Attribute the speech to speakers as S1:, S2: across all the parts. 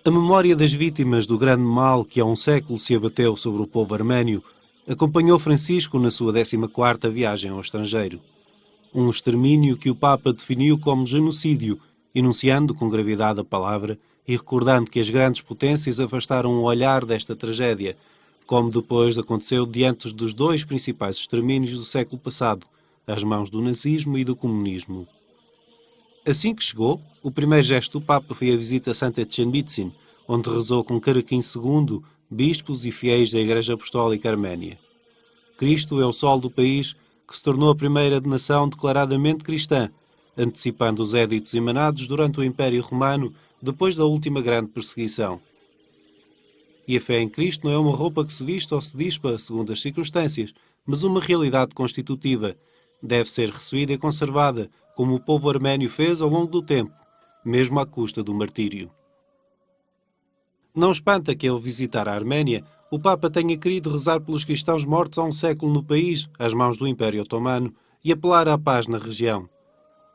S1: A memória das vítimas do grande mal que há um século se abateu sobre o povo arménio acompanhou Francisco na sua 14ª viagem ao estrangeiro. Um extermínio que o Papa definiu como genocídio, enunciando com gravidade a palavra e recordando que as grandes potências afastaram o olhar desta tragédia, como depois aconteceu diante dos dois principais extermínios do século passado, às mãos do nazismo e do comunismo. Assim que chegou, o primeiro gesto do Papa foi a visita a Santa Tchanbitsin, onde rezou com Caraquim II, bispos e fiéis da Igreja Apostólica Arménia. Cristo é o sol do país que se tornou a primeira nação declaradamente cristã, antecipando os éditos emanados durante o Império Romano, depois da última grande perseguição. E a fé em Cristo não é uma roupa que se viste ou se dispa segundo as circunstâncias, mas uma realidade constitutiva. Deve ser recebida e conservada, como o povo arménio fez ao longo do tempo, mesmo à custa do martírio. Não espanta que, ao visitar a Arménia, o Papa tenha querido rezar pelos cristãos mortos há um século no país, às mãos do Império Otomano, e apelar à paz na região.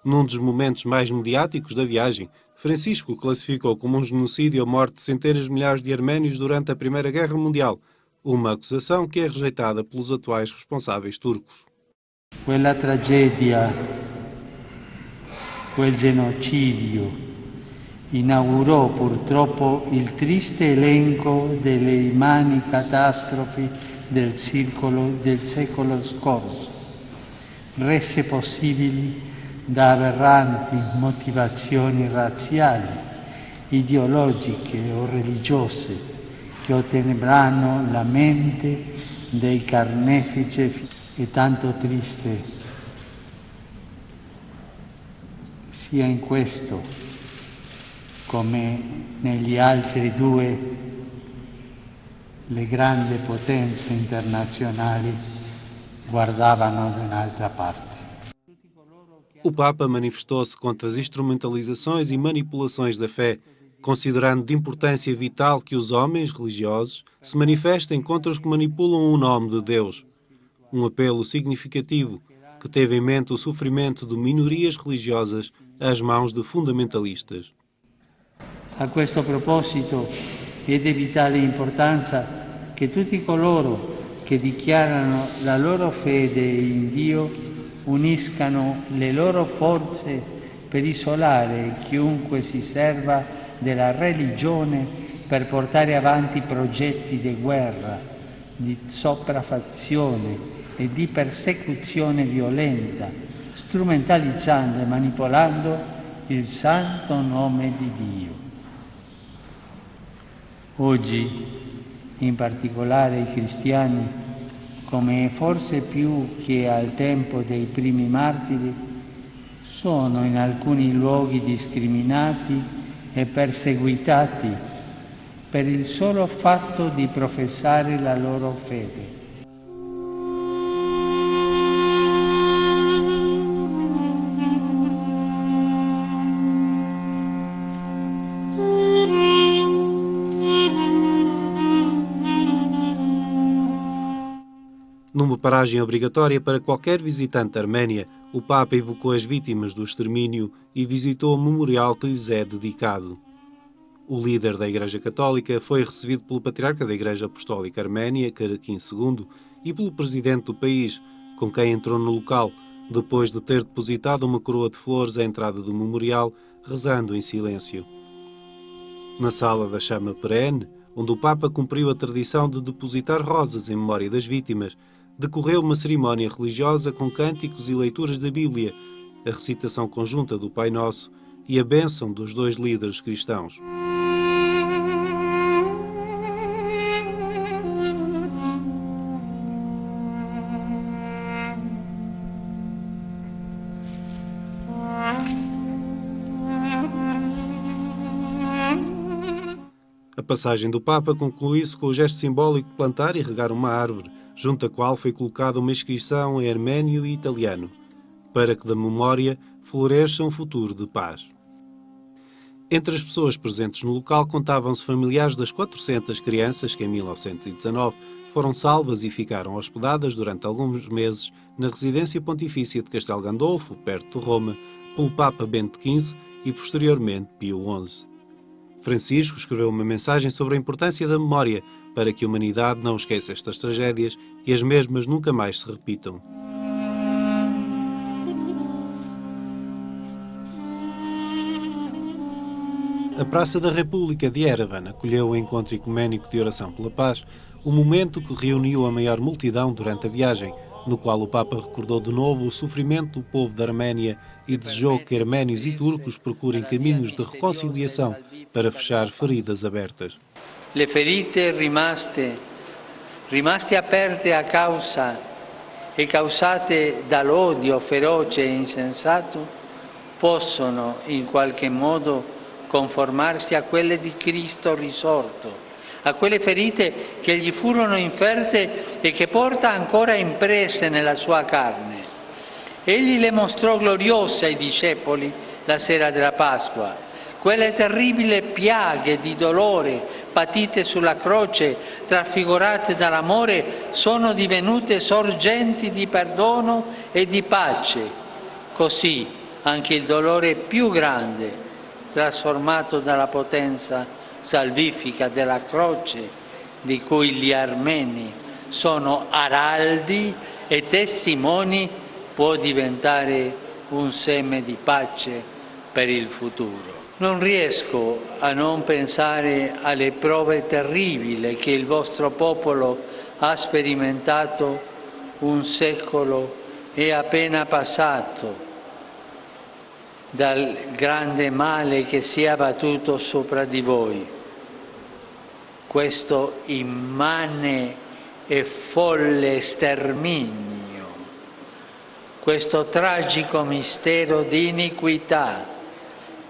S1: Num dos momentos mais mediáticos da viagem, Francisco classificou como um genocídio a morte de centenas de milhares de arménios durante a Primeira Guerra Mundial, uma acusação que é rejeitada pelos atuais responsáveis turcos.
S2: Quella tragedia, quel genocidio, inaugurò purtroppo il triste elenco delle immani catastrofi del secolo scorso, rese possibili da aberranti motivazioni razziali, ideologiche o religiose che ottenebrano la mente dei carnefici. È tanto triste sia in questo come negli altri due le grandi potenze internazionali guardavano da un'altra parte.
S1: O Papa manifestou-se contra as instrumentalizações e manipulações da fé, considerando de importância vital que os homens religiosos se manifestem contra os que manipulam o nome de Deus. Um apelo significativo que teve em mente o sofrimento de minorias religiosas às mãos de fundamentalistas.
S2: A questo proposito è di vitale importanza che tutti coloro che dichiarano la loro fede in Dio uniscano le loro forze per isolare chiunque si serva della religione per portare avanti progetti di guerra, di sopraffazione e di persecuzione violenta, strumentalizzando e manipolando il santo nome di Dio. Oggi, in particolare i cristiani, come forse più che al tempo dei primi martiri, sono in alcuni luoghi discriminati e perseguitati per il solo fatto di professare la loro fede.
S1: Numa paragem obrigatória para qualquer visitante da Arménia, o Papa evocou as vítimas do extermínio e visitou o memorial que lhes é dedicado. O líder da Igreja Católica foi recebido pelo Patriarca da Igreja Apostólica Arménia, Caraquim II, e pelo presidente do país, com quem entrou no local, depois de ter depositado uma coroa de flores à entrada do memorial, rezando em silêncio. Na sala da chama perene, onde o Papa cumpriu a tradição de depositar rosas em memória das vítimas, decorreu uma cerimónia religiosa com cânticos e leituras da Bíblia, a recitação conjunta do Pai Nosso e a bênção dos dois líderes cristãos. A passagem do Papa conclui-se com o gesto simbólico de plantar e regar uma árvore, junto à qual foi colocada uma inscrição em arménio e italiano, para que da memória floresça um futuro de paz. Entre as pessoas presentes no local contavam-se familiares das 400 crianças que em 1919 foram salvas e ficaram hospedadas durante alguns meses na residência pontifícia de Castel Gandolfo, perto de Roma, pelo Papa Bento XV e posteriormente Pio XI. Francisco escreveu uma mensagem sobre a importância da memória para que a humanidade não esqueça estas tragédias e as mesmas nunca mais se repitam. A Praça da República de Yerevan acolheu o encontro ecuménico de oração pela paz, o momento que reuniu a maior multidão durante a viagem, no qual o Papa recordou de novo o sofrimento do povo da Arménia e desejou que arménios e turcos procurem caminhos de reconciliação para fechar feridas abertas.
S2: Le ferite rimaste aperte a causa e causate dall'odio feroce e insensato, possono in qualche modo conformarsi a quelle di Cristo risorto, a quelle ferite che gli furono inferte e che porta ancora impresse nella sua carne. Egli le mostrò gloriose ai discepoli la sera della Pasqua, quelle terribili piaghe di dolore patite sulla croce, trasfigurate dall'amore, sono divenute sorgenti di perdono e di pace. Così anche il dolore più grande, trasformato dalla potenza salvifica della croce, di cui gli armeni sono araldi e testimoni, può diventare un seme di pace per il futuro. Non riesco a non pensare alle prove terribili che il vostro popolo ha sperimentato un secolo è appena passato dal grande male che si è abbattuto sopra di voi. Questo immane e folle sterminio, questo tragico mistero di iniquità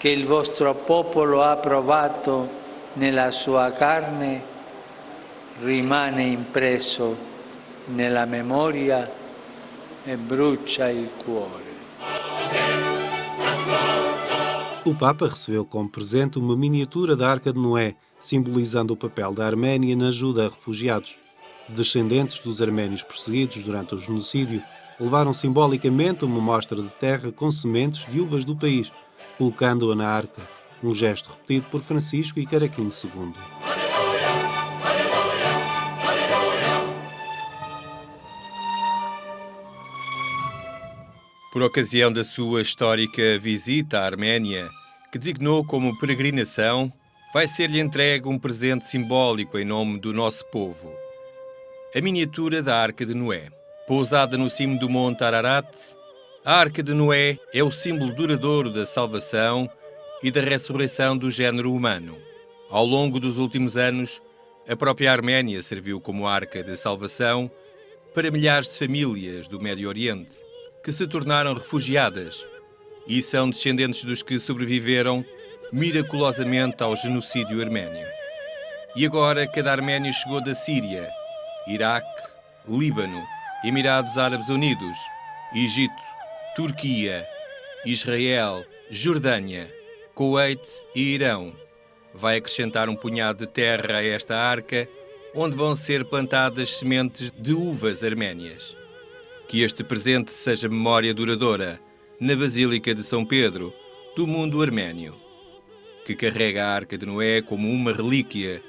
S2: che il vostro popolo ha provato nella sua carne, rimane impresso nella memoria e brucia il cuore.
S1: O Papa recebeu como presente uma miniatura da Arca de Noé, simbolizando o papel da Arménia na ajuda a refugiados. Descendentes dos arménios perseguidos durante o genocídio levaram simbolicamente uma amostra de terra com sementes de uvas do país, colocando-a na arca, um gesto repetido por Francisco e Caraquinho II.
S3: Por ocasião da sua histórica visita à Arménia, que designou como peregrinação, vai ser-lhe entregue um presente simbólico em nome do nosso povo. A miniatura da Arca de Noé. Pousada no cimo do Monte Ararat, a Arca de Noé é o símbolo duradouro da salvação e da ressurreição do género humano. Ao longo dos últimos anos, a própria Arménia serviu como arca de salvação para milhares de famílias do Médio Oriente, que se tornaram refugiadas e são descendentes dos que sobreviveram miraculosamente ao genocídio arménio. E agora cada arménio chegou da Síria, Iraque, Líbano, Emirados Árabes Unidos, Egito, Turquia, Israel, Jordânia, Kuwait e Irão. Vai acrescentar um punhado de terra a esta arca, onde vão ser plantadas sementes de uvas arménias. Que este presente seja memória duradoura, na Basílica de São Pedro, do mundo arménio, que carrega a Arca de Noé como uma relíquia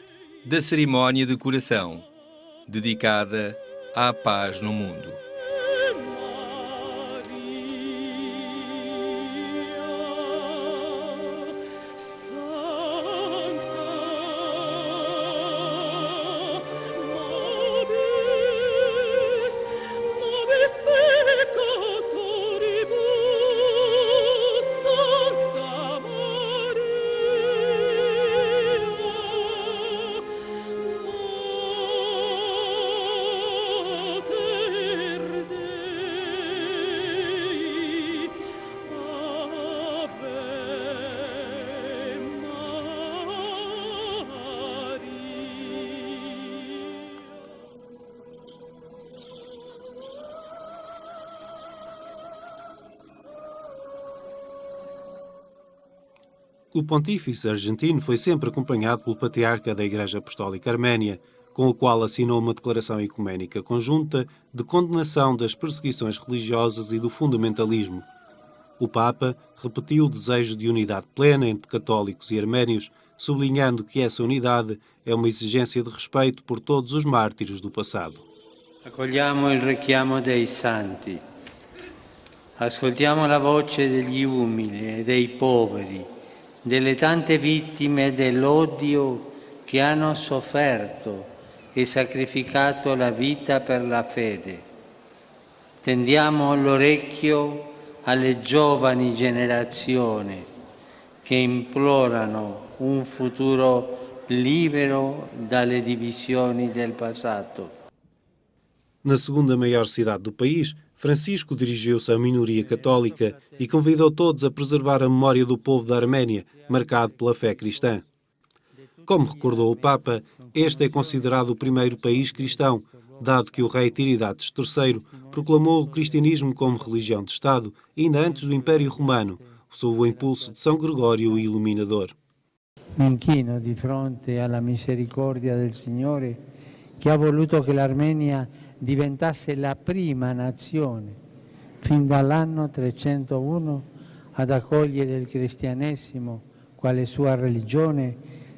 S3: da cerimónia de coração, dedicada à paz no mundo.
S1: O pontífice argentino foi sempre acompanhado pelo patriarca da Igreja Apostólica Arménia, com o qual assinou uma declaração ecuménica conjunta de condenação das perseguições religiosas e do fundamentalismo. O Papa repetiu o desejo de unidade plena entre católicos e arménios, sublinhando que essa unidade é uma exigência de respeito por todos os mártires do passado.
S2: Accogliamo il richiamo dei santi. Ascoltiamo la voce degli umili e dei poveri, delle tante vittime dell'odio che hanno sofferto e sacrificato la vita per la fede. Tendiamo l'orecchio alle giovani generazioni che implorano un futuro libero dalle divisioni del passato.
S1: Na segunda maior cidade do país, Francisco dirigiu-se à minoria católica e convidou todos a preservar a memória do povo da Arménia, marcado pela fé cristã. Como recordou o Papa, este é considerado o primeiro país cristão, dado que o rei Tiridates III proclamou o cristianismo como religião de Estado ainda antes do Império Romano, sob o impulso de São Gregório o Iluminador.
S2: Mi inchino di fronte alla misericordia del Signore che ha voluto che l'Armenia diventasse la prima nazione, fin dall'anno 301, ad accogliere il cristianesimo quale sua religione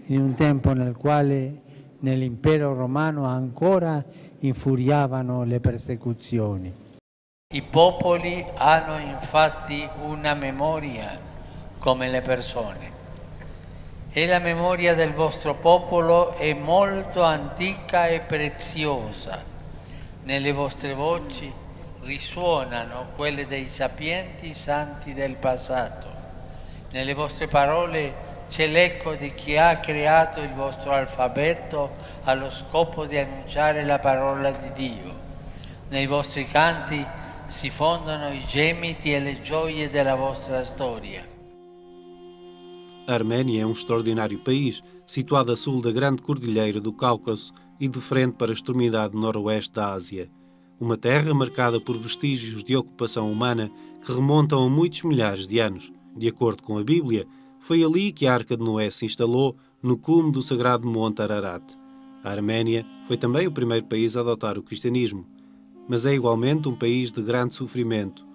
S2: in un tempo nel quale nell'impero romano ancora infuriavano le persecuzioni. I popoli hanno infatti una memoria come le persone. E la memoria del vostro popolo è molto antica e preziosa. Nelle vostre voci risuonano quelle dei sapienti santi del passato. Nelle vostre parole c'è l'eco di chi ha creato il vostro alfabeto allo scopo di annunciare la parola di Dio. Nei vostri canti si fondono i gemiti e le gioie della vostra storia.
S1: A Arménia é um extraordinário país, situado a sul da grande cordilheira do Cáucaso e de frente para a extremidade noroeste da Ásia. Uma terra marcada por vestígios de ocupação humana que remontam a muitos milhares de anos. De acordo com a Bíblia, foi ali que a Arca de Noé se instalou, no cume do sagrado Monte Ararat. A Arménia foi também o primeiro país a adotar o cristianismo, mas é igualmente um país de grande sofrimento.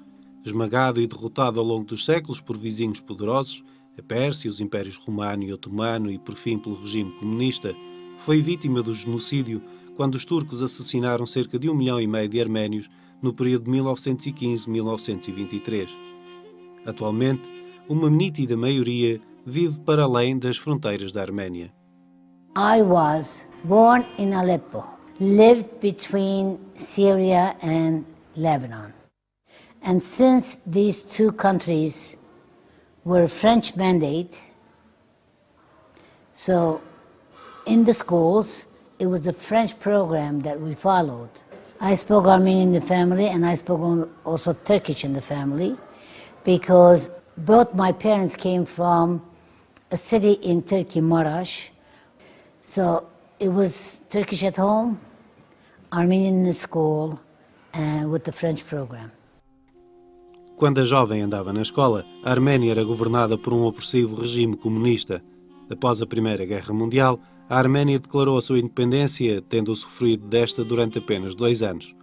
S1: Esmagado e derrotado ao longo dos séculos por vizinhos poderosos, a Pérsia, os impérios romano e otomano e, por fim, pelo regime comunista, foi vítima do genocídio quando os turcos assassinaram cerca de 1,5 milhão de arménios no período de 1915-1923. Atualmente, uma nítida maioria vive para além das fronteiras da Arménia.
S4: I was born in Aleppo, lived between Syria and Lebanon. And since these two countries were French mandate, so in the schools, it was the French program that we followed. I spoke Armenian in the family and I spoke also Turkish in the family because both my parents came from a city in Turkey, Marash. So it was Turkish at home, Armenian in the school, and with the French program.
S1: Quando a jovem andava na escola, a Arménia era governada por um opressivo regime comunista. Após a Primeira Guerra Mundial, a Arménia declarou a sua independência, tendo sofrido desta durante apenas 2 anos.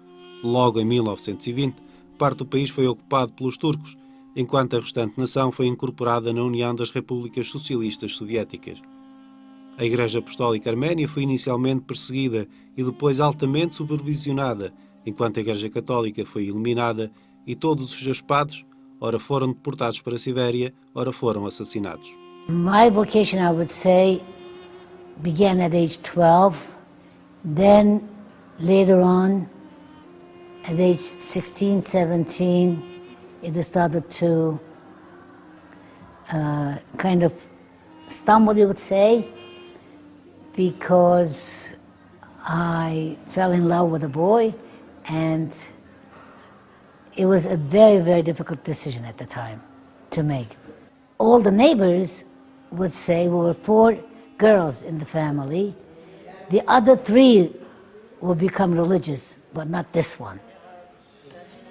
S1: Logo em 1920, parte do país foi ocupado pelos turcos, enquanto a restante nação foi incorporada na União das Repúblicas Socialistas Soviéticas. A Igreja Apostólica Arménia foi inicialmente perseguida e depois altamente supervisionada, enquanto a Igreja Católica foi eliminada e todos os seus padres, ora foram deportados para a Sibéria, ora foram assassinados.
S4: My vocation, I would say, began at age 12, then later on, at age 16, 17, it started to kind of stumble, you would say, because I fell in love with a boy, and it was a very, very difficult decision at the time to make. All the neighbors would say, we were 4 girls in the family, the other 3 will become religious, but not this one.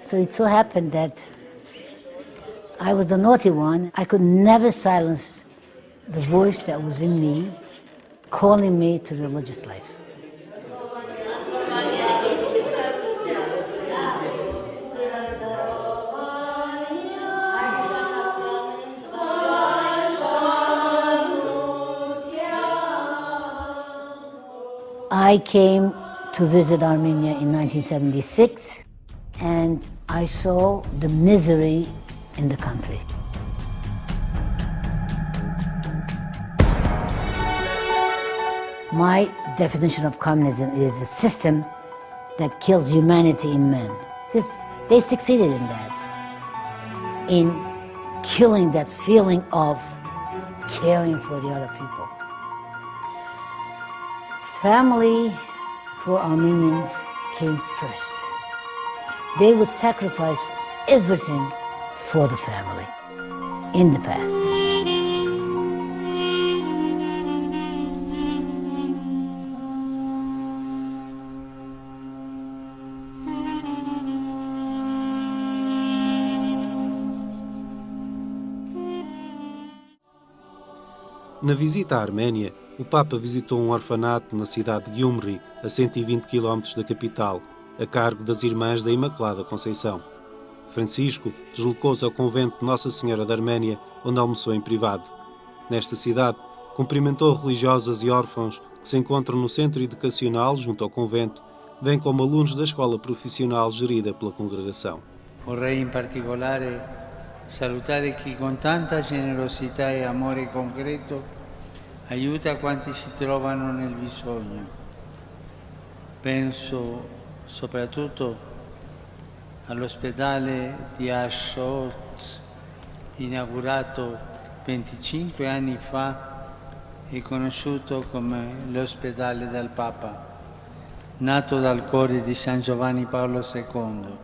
S4: So it so happened that I was the naughty one. I could never silence the voice that was in me, calling me to religious life. I came to visit Armenia in 1976 and I saw the misery in the country. My definition of communism is a system that kills humanity in men. They succeeded in that, in killing that feeling of caring for the other people. Family for Armenians came first. They would sacrifice everything for the family in the past.
S1: Na visita à Arménia, o Papa visitou um orfanato na cidade de Gyumri, a 120 km da capital, a cargo das Irmãs da Imaculada Conceição. Francisco deslocou-se ao convento de Nossa Senhora da Arménia, onde almoçou em privado. Nesta cidade, cumprimentou religiosas e órfãos que se encontram no centro educacional junto ao convento, bem como alunos da escola profissional gerida pela congregação.
S2: Vorrei in particolare salutare chi con tanta generosità e amore concreto aiuta quanti si trovano nel bisogno. Penso soprattutto all'ospedale di Ashot, inaugurato 25 anni fa e conosciuto come l'ospedale del Papa, nato dal cuore di San Giovanni Paolo II.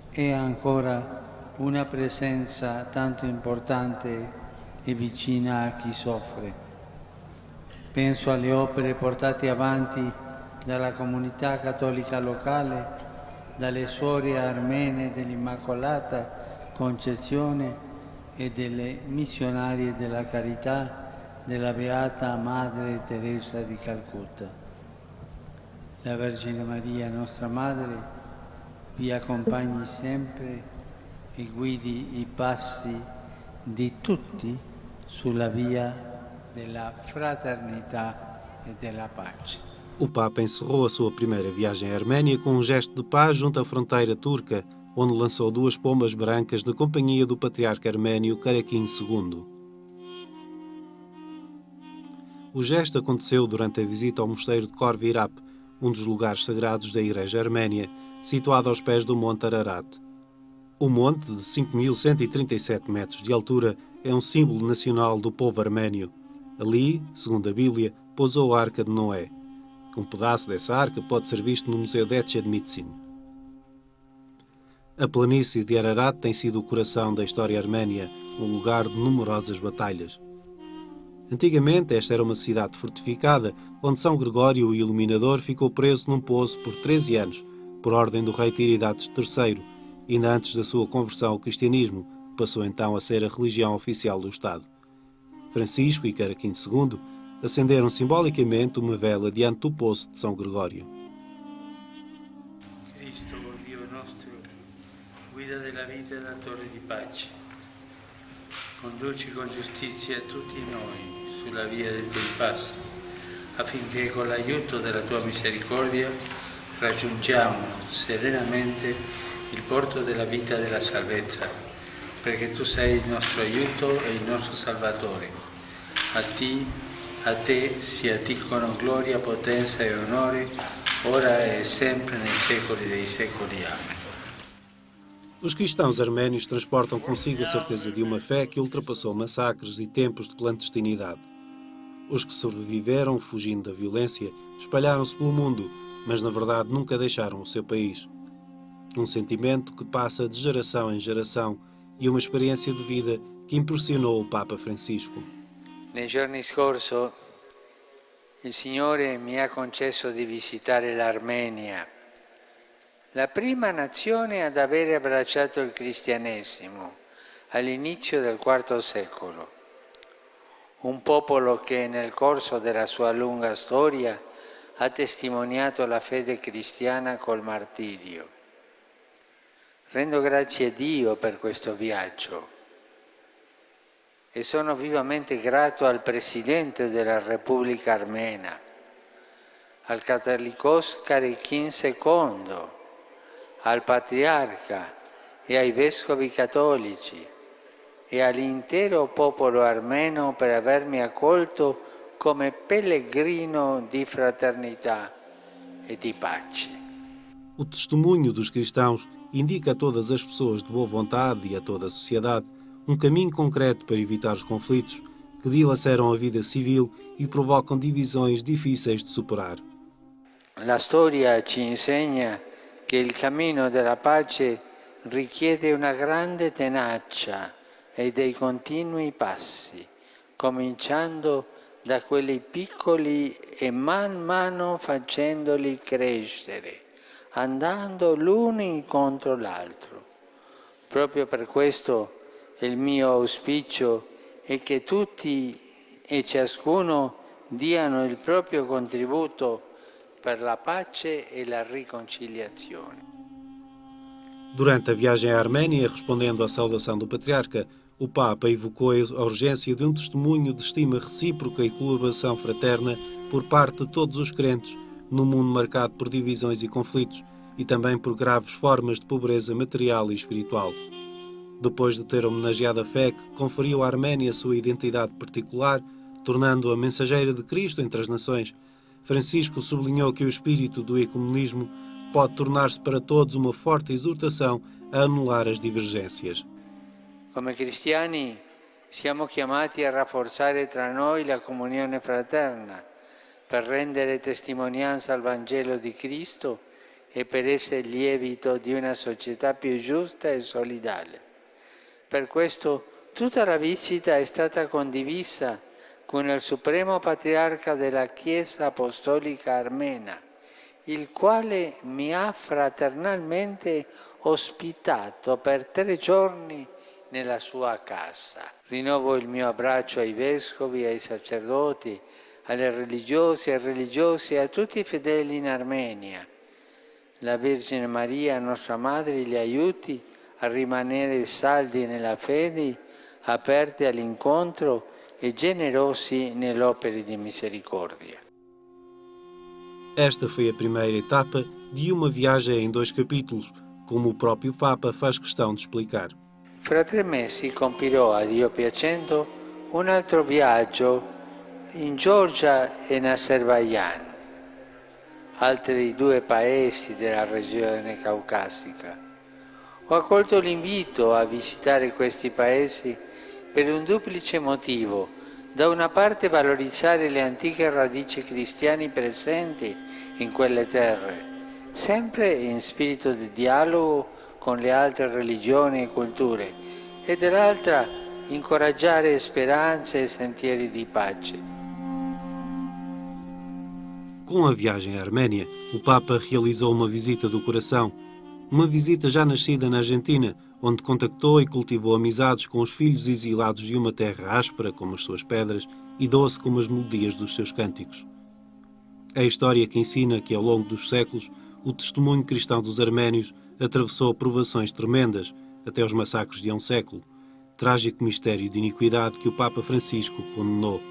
S2: E ancora una presenza tanto importante e vicina a chi soffre. Penso alle opere portate avanti dalla comunità cattolica locale, dalle suore armene dell'Immacolata Concezione e delle missionarie della carità della Beata Madre Teresa di Calcutta. La Vergine Maria, nostra Madre, vi accompagni sempre e guidi i passi di tutti sulla via della fraternità e della pace.
S1: O Papa encerrou a sua primeira viagem à Arménia com um gesto de paz junto à fronteira turca, onde lançou 2 pombas brancas na companhia do patriarca arménio Karakin II. O gesto aconteceu durante a visita ao mosteiro de Khor Virap, um dos lugares sagrados da Igreja Arménia, situado aos pés do Monte Ararat. O monte, de 5.137 metros de altura, é um símbolo nacional do povo arménio. Ali, segundo a Bíblia, pousou a Arca de Noé. Um pedaço dessa arca pode ser visto no Museu de Echedmitsin. A planície de Ararat tem sido o coração da história arménia, um lugar de numerosas batalhas. Antigamente, esta era uma cidade fortificada, onde São Gregório, o Iluminador, ficou preso num poço por 13 anos, por ordem do rei Tiridates III, ainda antes da sua conversão ao cristianismo, passou então a ser a religião oficial do Estado. Francisco e Karakin II acenderam simbolicamente uma vela diante do poço de São Gregório.
S2: Cristo, Dio nostro, guida della vita e da torre di pace. Conduci con giustizia tutti noi sulla via del tuo passo, affinché con l'aiuto della tua misericordia raggiungiamo serenamente il porto della vita e della salvezza, perché tu sei il nostro aiuto e il nostro Salvatore. A te sia dicono gloria, potenza e onore, ora e sempre nei secoli dei secoli. Amém.
S1: Os cristãos arménios transportam consigo a certeza de uma fé que ultrapassou massacres e tempos de clandestinidade. Os que sobreviveram, fugindo da violência, espalharam-se pelo mundo, mas na verdade nunca deixaram o seu país. Um sentimento que passa de geração em geração e uma experiência de vida que impressionou o Papa Francisco.
S2: Nei giorni scorsi il Signore mi ha concesso di visitare l'Armenia, la prima nazione ad aver abbracciato il cristianesimo all'inizio del IV secolo. Un popolo che nel corso della sua lunga storia ha testimoniato la fede cristiana col martirio. Rendo grazie a Dio per questo viaggio e sono vivamente grato al Presidente della Repubblica Armena, al Catholicos Carichim II, al Patriarca e ai Vescovi Cattolici e all'intero popolo armeno per avermi accolto come pellegrino di fraternità e di pace.
S1: O testemunho dos cristãos indica a todas as pessoas de boa vontade e a toda a sociedade um caminho concreto para evitar os conflitos que dilaceram a vida civil e provocam divisões difíceis de superar.
S2: La storia ci insegna che il cammino della pace richiede una grande tenacia e dei continui passi, cominciando da quelli piccoli e man mano facendoli crescere, andando l'uno incontro l'altro. Proprio per questo il mio auspicio è che tutti e ciascuno diano il proprio contributo per la pace e la riconciliazione.
S1: Durante a viagem à Arménia, respondendo à saudação do Patriarca, o Papa evocou a urgência de um testemunho de estima recíproca e colaboração fraterna por parte de todos os crentes, num mundo marcado por divisões e conflitos, e também por graves formas de pobreza material e espiritual. Depois de ter homenageado a fé que conferiu à Arménia sua identidade particular, tornando-a mensageira de Cristo entre as nações, Francisco sublinhou que o espírito do ecumenismo pode tornar-se para todos uma forte exortação a anular as divergências.
S2: Come cristiani siamo chiamati a rafforzare tra noi la comunione fraterna per rendere testimonianza al Vangelo di Cristo e per essere lievito di una società più giusta e solidale. Per questo tutta la visita è stata condivisa con il Supremo Patriarca della Chiesa Apostolica Armena, il quale mi ha fraternalmente ospitato per 3 giorni nella sua casa. Rinnovo il mio abbraccio ai vescovi, ai sacerdoti, alle religiose e religiosi e a tutti i fedeli in Armenia. La Vergine Maria, nostra Madre, li aiuti a rimanere saldi nella fede, aperti all'incontro e generosi nelle opere di misericordia.
S1: Esta foi a primeira etapa de uma viagem em 2 capítulos, como o próprio Papa faz questão de explicar.
S2: Fra 3 mesi compirò, a Dio piacendo, un altro viaggio in Georgia e in Azerbaijan, altri 2 paesi della regione caucasica. Ho accolto l'invito a visitare questi paesi per un duplice motivo: da una parte valorizzare le antiche radici cristiane presenti in quelle terre, sempre in spirito di dialogo con le altre religioni e culture, e dall'altra incoraggiare speranze e sentieri di pace.
S1: Com a viagem à Arménia, o Papa realizou uma visita do coração, uma visita já nascida na Argentina, onde contactou e cultivou amizades com os filhos exilados de uma terra áspera como as suas pedras e doce como as melodias dos seus cânticos. É a história que ensina que, ao longo dos séculos, o testemunho cristão dos arménios atravessou provações tremendas, até os massacres de há um século, trágico mistério de iniquidade que o Papa Francisco condenou.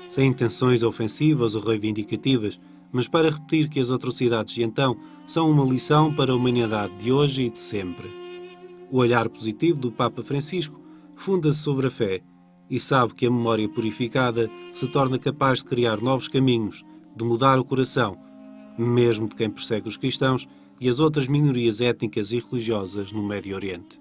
S1: Sem intenções ofensivas ou reivindicativas, mas para repetir que as atrocidades de então são uma lição para a humanidade de hoje e de sempre. O olhar positivo do Papa Francisco funda-se sobre a fé e sabe que a memória purificada se torna capaz de criar novos caminhos, de mudar o coração, mesmo de quem persegue os cristãos e as outras minorias étnicas e religiosas no Médio Oriente.